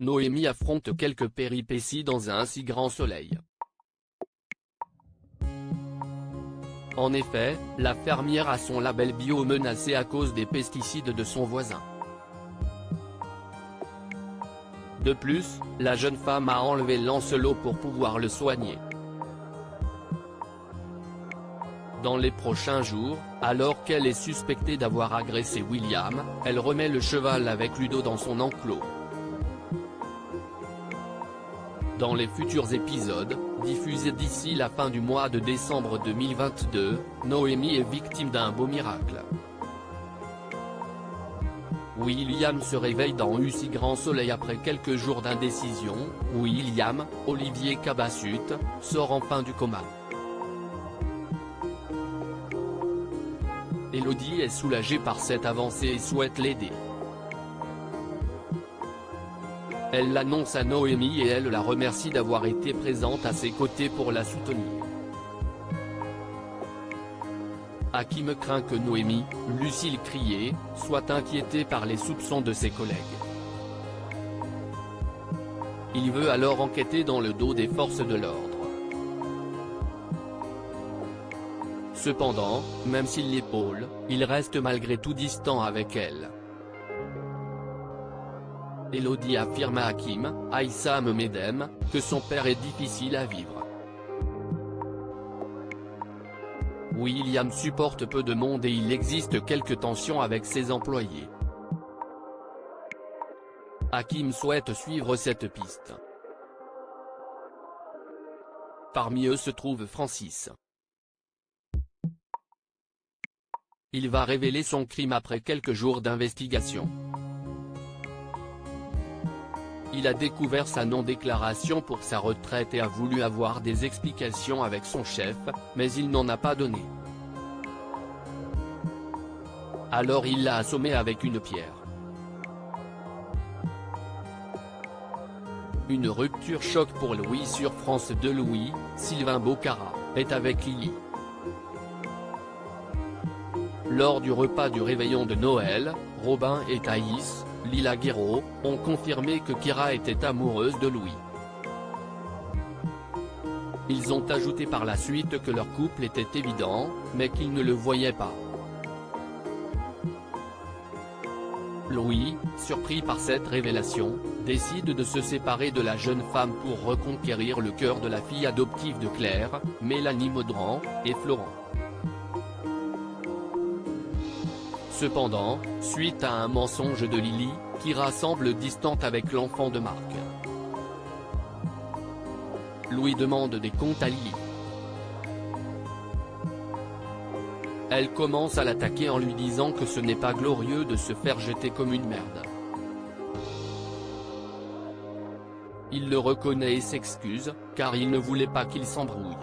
Noémie affronte quelques péripéties dans un si grand soleil. En effet, la fermière a son label bio menacé à cause des pesticides de son voisin. De plus, la jeune femme a enlevé Lancelot pour pouvoir le soigner. Dans les prochains jours, alors qu'elle est suspectée d'avoir agressé William, elle remet le cheval avec Ludo dans son enclos. Dans les futurs épisodes, diffusés d'ici la fin du mois de décembre 2022, Noémie est victime d'un beau miracle. William se réveille dans un si grand soleil après quelques jours d'indécision. William, Olivier Cabassut, sort enfin du coma. Elodie est soulagée par cette avancée et souhaite l'aider. Elle l'annonce à Noémie et elle la remercie d'avoir été présente à ses côtés pour la soutenir. Hakim craint que Noémie, Lucille Crié, soit inquiétée par les soupçons de ses collègues. Il veut alors enquêter dans le dos des forces de l'ordre. Cependant, même s'il l'épaule, il reste malgré tout distant avec elle. Elodie affirme à Hakim, Aïssam Medem, que son père est difficile à vivre. William supporte peu de monde et il existe quelques tensions avec ses employés. Hakim souhaite suivre cette piste. Parmi eux se trouve Francis. Il va révéler son crime après quelques jours d'investigation. Il a découvert sa non-déclaration pour sa retraite et a voulu avoir des explications avec son chef, mais il n'en a pas donné. Alors il l'a assommé avec une pierre. Une rupture choc pour Louis sur France 2. Louis, Sylvain Bocara, est avec Lily. Lors du repas du réveillon de Noël, Robin et Thaïs, Lila Guéraud, ont confirmé que Kira était amoureuse de Louis. Ils ont ajouté par la suite que leur couple était évident, mais qu'ils ne le voyaient pas. Louis, surpris par cette révélation, décide de se séparer de la jeune femme pour reconquérir le cœur de la fille adoptive de Claire, Mélanie Maudran, et Florent. Cependant, suite à un mensonge de Lily, Kira semble distante avec l'enfant de Marc. Louis demande des comptes à Lily. Elle commence à l'attaquer en lui disant que ce n'est pas glorieux de se faire jeter comme une merde. Il le reconnaît et s'excuse, car il ne voulait pas qu'il s'embrouille.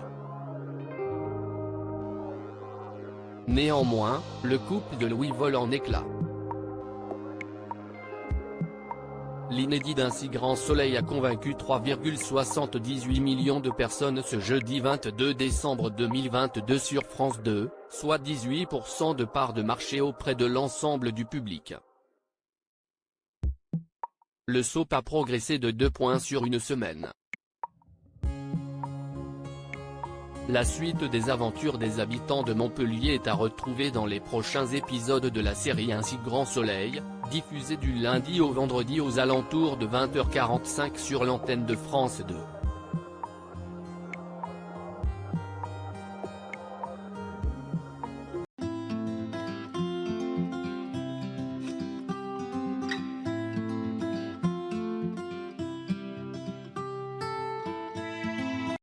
Néanmoins, le couple de Louis vole en éclats. L'inédit d'un si grand soleil a convaincu 3,78 millions de personnes ce jeudi 22 décembre 2022 sur France 2, soit 18% de part de marché auprès de l'ensemble du public. Le SOP a progressé de 2 points sur une semaine. La suite des aventures des habitants de Montpellier est à retrouver dans les prochains épisodes de la série Un si grand soleil, diffusée du lundi au vendredi aux alentours de 20h45 sur l'antenne de France 2.